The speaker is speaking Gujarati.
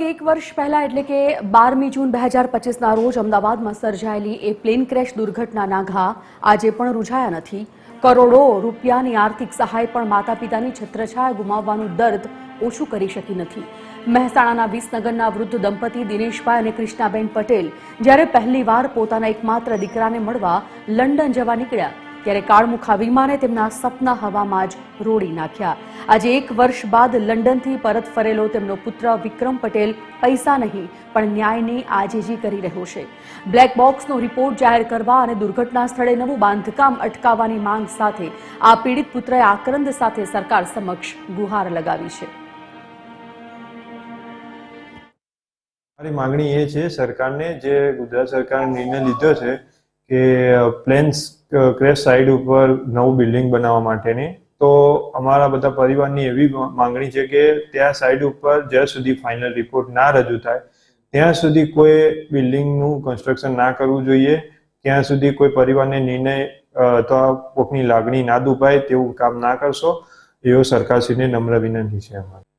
લગભગ એક વર્ષ પહેલા એટલે કે 12મી જૂન 2025ના રોજ અમદાવાદમાં સર્જાયેલી એ પ્લેન ક્રેશ દુર્ઘટનાના ઘા આજે પણ રૂઝાયા નથી. કરોડો રૂપિયાની આર્થિક સહાય પણ માતા પિતાની છત્રછાયા ગુમાવવાનું દર્દ ઓછું કરી શકી નથી. મહેસાણાના વિસનગરના વૃદ્ધ દંપતી દિનેશભાઈ અને કૃષ્ણાબેન પટેલ જ્યારે પહેલીવાર પોતાના એકમાત્ર દીકરાને મળવા લંડન જવા નીકળ્યા ત્યારે કાળમુખા વિમાને તેમના સપના હવામાં જ રોડી નાખ્યા. આજે એક વર્ષ બાદ લંડનથી પરત ફરેલો તેમનો પુત્ર વિક્રમ પટેલ પૈસા નહીં પણ ન્યાયની આજીજી કરી રહ્યો છે. બ્લેક બોક્સનો રિપોર્ટ જાહેર કરવા અને દુર્ઘટના સ્થળે નવું બાંધકામ અટકાવવાની માંગ સાથે આ પીડિત પુત્રએ આક્રંદ સાથે સરકાર સમક્ષ ગુહાર લગાવી છે. મારી માંગણી એ છે સરકારને, જે ગુજરાત સરકારે નિર્ણય લીધો છે કે પ્લેન્સ ક્રેશ સાઇટ ઉપર નવું બિલ્ડિંગ બનાવવા માટેની, તો અમારા બધા પરિવારની એવી માંગણી છે કે ત્યાં સાઇટ ઉપર જ્યાં સુધી ફાઇનલ રિપોર્ટ ના રજૂ થાય ત્યાં સુધી કોઈ બિલ્ડિંગનું કન્સ્ટ્રક્શન ના કરવું જોઈએ. ત્યાં સુધી કોઈ પરિવારને નિર્ણય અથવા કોઈકની લાગણી ના દુભાય તેવું કામ ના કરશો, એવો સરકારશ્રીને નમ્ર વિનંતી છે અમારી.